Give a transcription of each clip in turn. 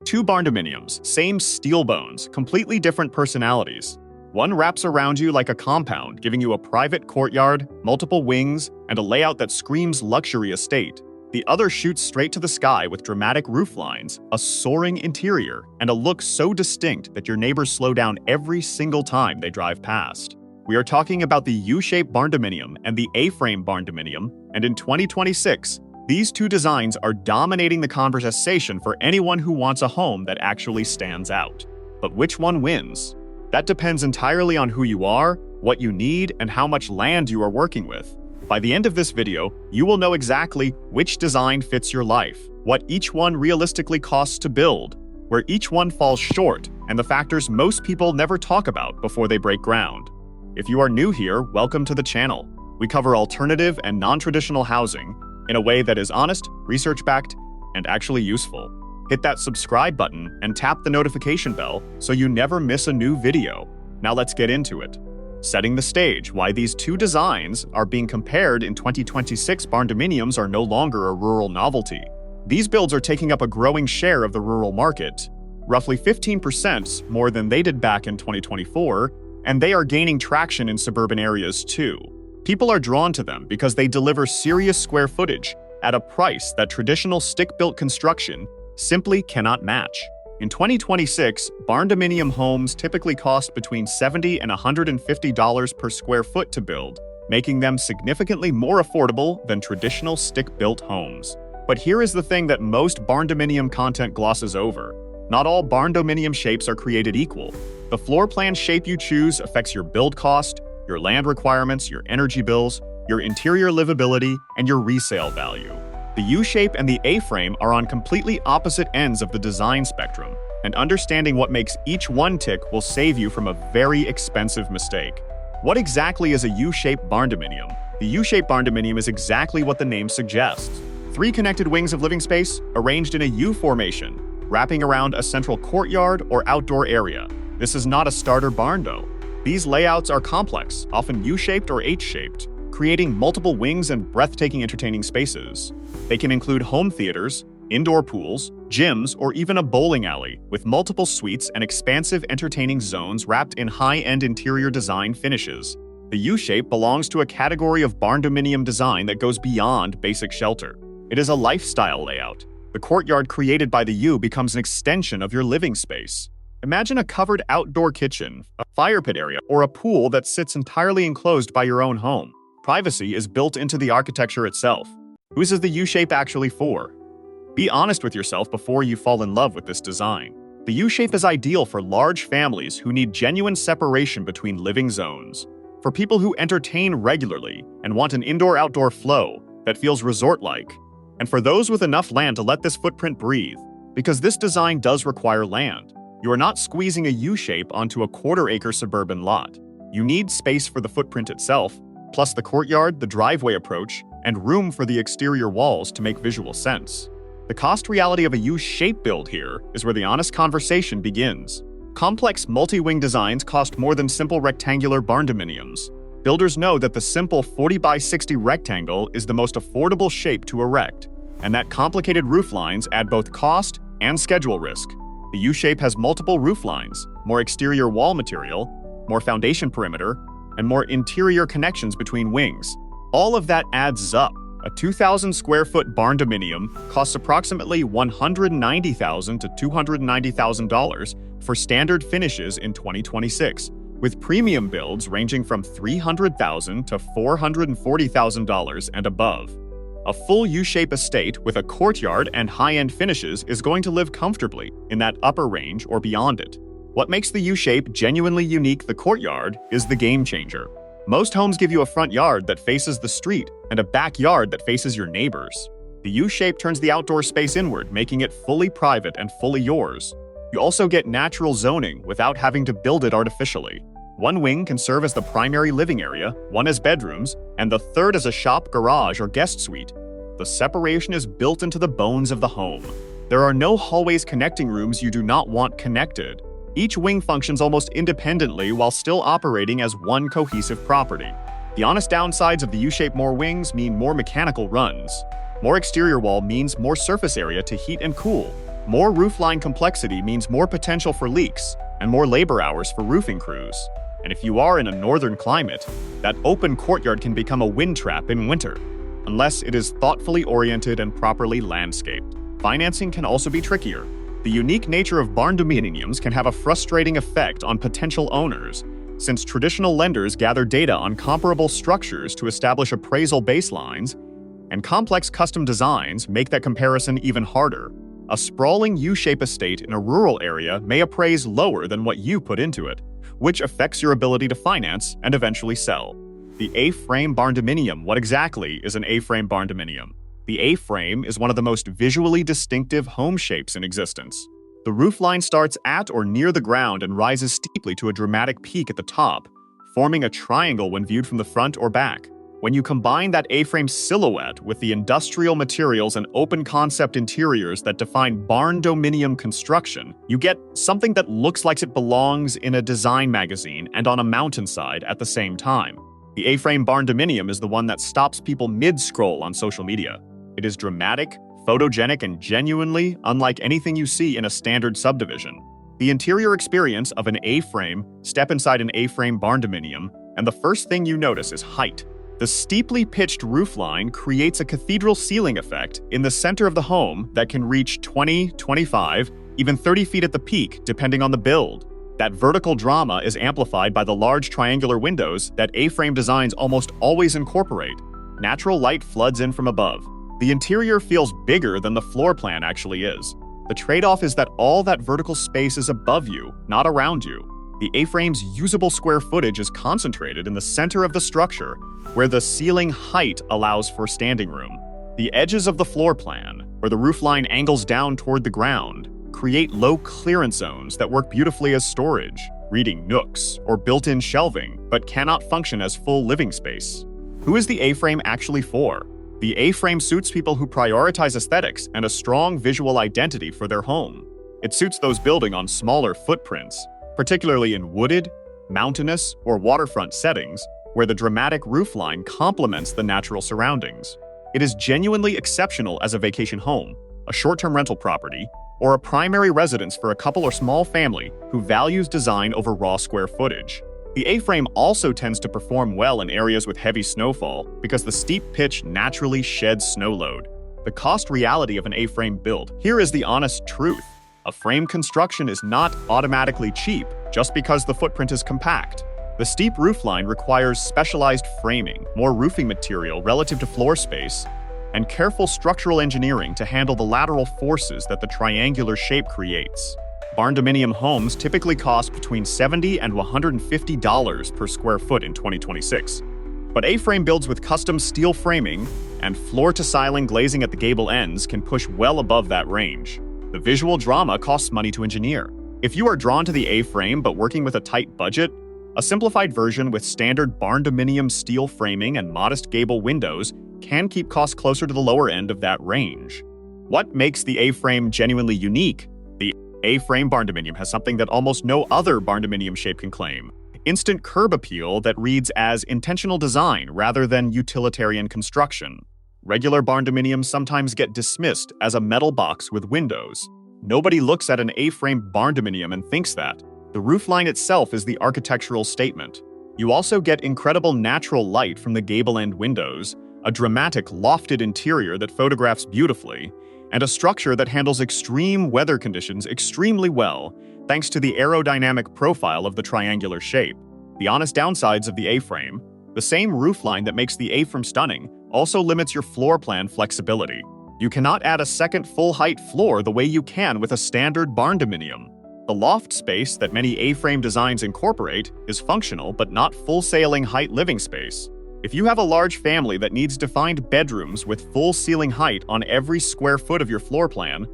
Two barndominiums, same steel bones, completely different personalities. One wraps around you like a compound, giving you a private courtyard, multiple wings, and a layout that screams luxury estate. The other shoots straight to the sky with dramatic roof lines, a soaring interior, and a look so distinct that your neighbors slow down every single time they drive past. We are talking about the U-shaped barndominium and the A-frame barndominium, and in 2026, these two designs are dominating the conversation for anyone who wants a home that actually stands out. But which one wins? That depends entirely on who you are, what you need, and how much land you are working with. By the end of this video, you will know exactly which design fits your life, what each one realistically costs to build, where each one falls short, and the factors most people never talk about before they break ground. If you are new here, welcome to the channel. We cover alternative and non-traditional housing in a way that is honest, research-backed, and actually useful. Hit that subscribe button and tap the notification bell so you never miss a new video. Now let's get into it. Setting the stage, why these two designs are being compared in 2026. Barndominiums are no longer a rural novelty. These builds are taking up a growing share of the rural market, roughly 15% more than they did back in 2024, and they are gaining traction in suburban areas too. People are drawn to them because they deliver serious square footage at a price that traditional stick-built construction simply cannot match. In 2026, barndominium homes typically cost between $70 and $150 per square foot to build, making them significantly more affordable than traditional stick-built homes. But here is the thing that most barndominium content glosses over. Not all barndominium shapes are created equal. The floor plan shape you choose affects your build cost, your land requirements, your energy bills, your interior livability, and your resale value. The U-shape and the A-frame are on completely opposite ends of the design spectrum, and understanding what makes each one tick will save you from a very expensive mistake. What exactly is a U-shaped barndominium? The U-shaped barndominium is exactly what the name suggests. Three connected wings of living space arranged in a U formation, wrapping around a central courtyard or outdoor area. This is not a starter barndo. These layouts are complex, often U-shaped or H-shaped, creating multiple wings and breathtaking entertaining spaces. They can include home theaters, indoor pools, gyms, or even a bowling alley, with multiple suites and expansive entertaining zones wrapped in high-end interior design finishes. The U-shape belongs to a category of barndominium design that goes beyond basic shelter. It is a lifestyle layout. The courtyard created by the U becomes an extension of your living space. Imagine a covered outdoor kitchen, a fire pit area, or a pool that sits entirely enclosed by your own home. Privacy is built into the architecture itself. Who is the U-shape actually for? Be honest with yourself before you fall in love with this design. The U-shape is ideal for large families who need genuine separation between living zones, for people who entertain regularly and want an indoor-outdoor flow that feels resort-like, and for those with enough land to let this footprint breathe, because this design does require land. You are not squeezing a U-shape onto a quarter-acre suburban lot. You need space for the footprint itself, plus the courtyard, the driveway approach, and room for the exterior walls to make visual sense. The cost reality of a U-shape build here is where the honest conversation begins. Complex multi-wing designs cost more than simple rectangular barndominiums. Builders know that the simple 40 by 60 rectangle is the most affordable shape to erect, and that complicated roof lines add both cost and schedule risk. The U-shape has multiple roof lines, more exterior wall material, more foundation perimeter, and more interior connections between wings. All of that adds up. A 2,000 square foot barndominium costs approximately $190,000 to $290,000 for standard finishes in 2026, with premium builds ranging from $300,000 to $440,000 and above. A full U-shape estate with a courtyard and high-end finishes is going to live comfortably in that upper range or beyond it. What makes the U-shape genuinely unique, the courtyard, is the game changer. Most homes give you a front yard that faces the street and a backyard that faces your neighbors. The U-shape turns the outdoor space inward, making it fully private and fully yours. You also get natural zoning without having to build it artificially. One wing can serve as the primary living area, one as bedrooms, and the third as a shop, garage, or guest suite. The separation is built into the bones of the home. There are no hallways connecting rooms you do not want connected. Each wing functions almost independently while still operating as one cohesive property. The honest downsides of the U-shaped more wings mean more mechanical runs. More exterior wall means more surface area to heat and cool. More roofline complexity means more potential for leaks and more labor hours for roofing crews. And if you are in a northern climate, that open courtyard can become a wind trap in winter, unless it is thoughtfully oriented and properly landscaped. Financing can also be trickier. The unique nature of barndominiums can have a frustrating effect on potential owners, since traditional lenders gather data on comparable structures to establish appraisal baselines, and complex custom designs make that comparison even harder. A sprawling U-shape estate in a rural area may appraise lower than what you put into it, which affects your ability to finance and eventually sell. The A-frame barndominium. What exactly is an A-frame barndominium? The A-frame is one of the most visually distinctive home shapes in existence. The roofline starts at or near the ground and rises steeply to a dramatic peak at the top, forming a triangle when viewed from the front or back. When you combine that A-frame silhouette with the industrial materials and open-concept interiors that define barndominium construction, you get something that looks like it belongs in a design magazine and on a mountainside at the same time. The A-frame barndominium is the one that stops people mid-scroll on social media. It is dramatic, photogenic, and genuinely unlike anything you see in a standard subdivision. The interior experience of an A-frame, step inside an A-frame barndominium, and the first thing you notice is height. The steeply pitched roofline creates a cathedral ceiling effect in the center of the home that can reach 20, 25, even 30 feet at the peak, depending on the build. That vertical drama is amplified by the large triangular windows that A-frame designs almost always incorporate. Natural light floods in from above. The interior feels bigger than the floor plan actually is. The trade-off is that all that vertical space is above you, not around you. The A-frame's usable square footage is concentrated in the center of the structure, where the ceiling height allows for standing room. The edges of the floor plan, where the roofline angles down toward the ground, create low clearance zones that work beautifully as storage, reading nooks, or built-in shelving, but cannot function as full living space. Who is the A-frame actually for? The A-frame suits people who prioritize aesthetics and a strong visual identity for their home. It suits those building on smaller footprints, particularly in wooded, mountainous, or waterfront settings, where the dramatic roofline complements the natural surroundings. It is genuinely exceptional as a vacation home, a short-term rental property, or a primary residence for a couple or small family who values design over raw square footage. The A-frame also tends to perform well in areas with heavy snowfall because the steep pitch naturally sheds snow load. The cost reality of an A-frame build. Here is the honest truth. A frame construction is not automatically cheap just because the footprint is compact. The steep roofline requires specialized framing, more roofing material relative to floor space, and careful structural engineering to handle the lateral forces that the triangular shape creates. Barndominium homes typically cost between $70 and $150 per square foot in 2026. But A-frame builds with custom steel framing and floor-to-ceiling glazing at the gable ends can push well above that range. The visual drama costs money to engineer. If you are drawn to the A-frame but working with a tight budget, a simplified version with standard barndominium steel framing and modest gable windows can keep costs closer to the lower end of that range. What makes the A-frame genuinely unique? The A-frame barndominium has something that almost no other barndominium shape can claim: instant curb appeal that reads as intentional design rather than utilitarian construction. Regular barndominiums sometimes get dismissed as a metal box with windows. Nobody looks at an A-frame barndominium and thinks that. The roofline itself is the architectural statement. You also get incredible natural light from the gable-end windows, a dramatic lofted interior that photographs beautifully, and a structure that handles extreme weather conditions extremely well, thanks to the aerodynamic profile of the triangular shape. The honest downsides of the A-frame: the same roofline that makes the A-frame stunning also limits your floor plan flexibility. You cannot add a second full-height floor the way you can with a standard barndominium. The loft space that many A-frame designs incorporate is functional but not full-sailing height living space. If you have a large family that needs defined bedrooms with full ceiling height on every square foot of your floor plan,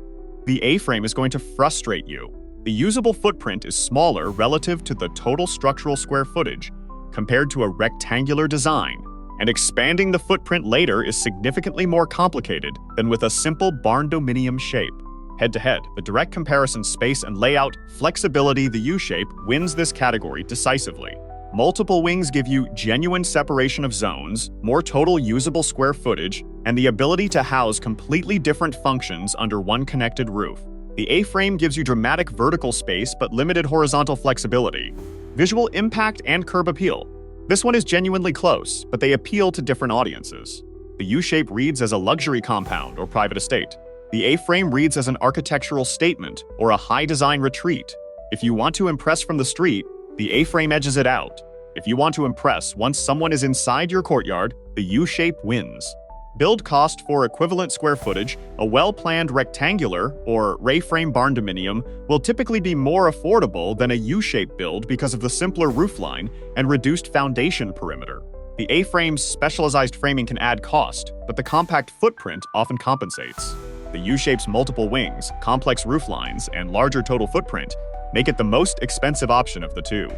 the A-frame is going to frustrate you. The usable footprint is smaller relative to the total structural square footage compared to a rectangular design, and expanding the footprint later is significantly more complicated than with a simple barndominium shape. Head-to-head, the direct comparison space and layout flexibility, the U-shape wins this category decisively. Multiple wings give you genuine separation of zones, more total usable square footage, and the ability to house completely different functions under one connected roof. The A-frame gives you dramatic vertical space but limited horizontal flexibility, visual impact, and curb appeal. This one is genuinely close, but they appeal to different audiences. The U-shape reads as a luxury compound or private estate. The A-frame reads as an architectural statement or a high-design retreat. If you want to impress from the street, the A-frame edges it out. If you want to impress once someone is inside your courtyard, the U-shape wins. Build cost for equivalent square footage, a well-planned rectangular or ray-frame barndominium will typically be more affordable than a U-shape build because of the simpler roofline and reduced foundation perimeter. The A-frame's specialized framing can add cost, but the compact footprint often compensates. The U-shape's multiple wings, complex rooflines, and larger total footprint make it the most expensive option of the two.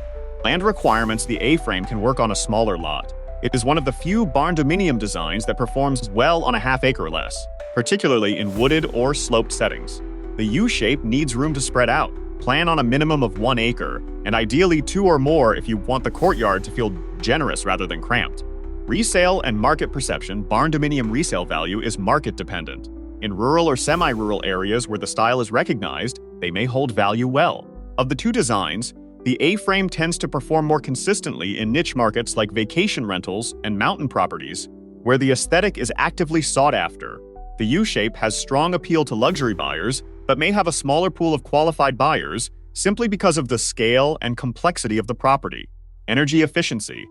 Land requirements: the A-frame can work on a smaller lot. It is one of the few barndominium designs that performs well on a half-acre or less, particularly in wooded or sloped settings. The U-shape needs room to spread out. Plan on a minimum of 1 acre, and ideally 2 or more if you want the courtyard to feel generous rather than cramped. Resale and market perception: barndominium resale value is market-dependent. In rural or semi-rural areas where the style is recognized, they may hold value well. Of the two designs, the A-frame tends to perform more consistently in niche markets like vacation rentals and mountain properties, where the aesthetic is actively sought after. The U-shape has strong appeal to luxury buyers, but may have a smaller pool of qualified buyers simply because of the scale and complexity of the property. Energy efficiency: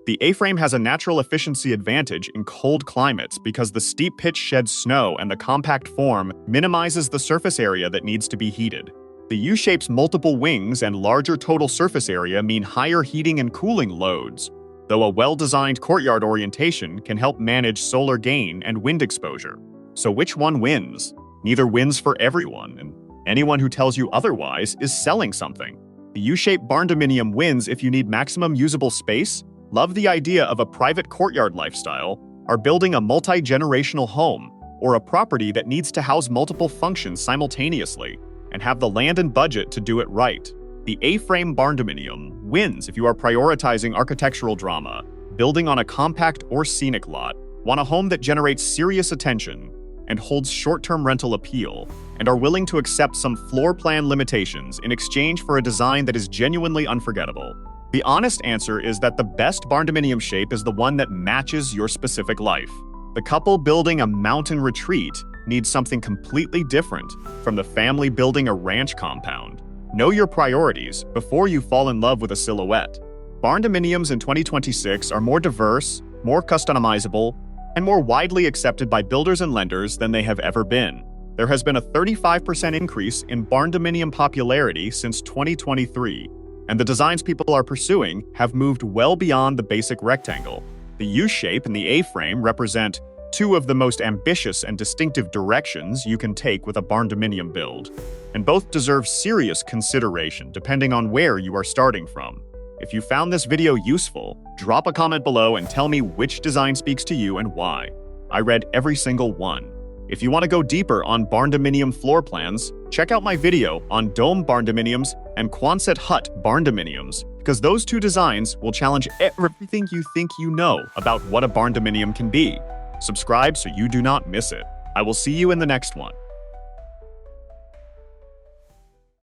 the A-frame has a natural efficiency advantage in cold climates because the steep pitch sheds snow and the compact form minimizes the surface area that needs to be heated. The U-shape's multiple wings and larger total surface area mean higher heating and cooling loads, though a well-designed courtyard orientation can help manage solar gain and wind exposure. So which one wins? Neither wins for everyone, and anyone who tells you otherwise is selling something. The U-shaped barndominium wins if you need maximum usable space, love the idea of a private courtyard lifestyle, are building a multi-generational home, or a property that needs to house multiple functions simultaneously, and have the land and budget to do it right. The A-frame barndominium wins if you are prioritizing architectural drama, building on a compact or scenic lot, want a home that generates serious attention and holds short-term rental appeal, and are willing to accept some floor plan limitations in exchange for a design that is genuinely unforgettable. The honest answer is that the best barndominium shape is the one that matches your specific life. The couple building a mountain retreat needs something completely different from the family building a ranch compound. Know your priorities before you fall in love with a silhouette. Barndominiums in 2026 are more diverse, more customizable, and more widely accepted by builders and lenders than they have ever been. There has been a 35% increase in barndominium popularity since 2023, and the designs people are pursuing have moved well beyond the basic rectangle. The U-shape and the A-frame represent two of the most ambitious and distinctive directions you can take with a barndominium build, and both deserve serious consideration depending on where you are starting from. If you found this video useful, drop a comment below and tell me which design speaks to you and why. I read every single one. If you want to go deeper on barndominium floor plans, check out my video on dome barndominiums and Quonset hut barndominiums, because those two designs will challenge everything you think you know about what a barndominium can be. Subscribe so you do not miss it. I will see you in the next one.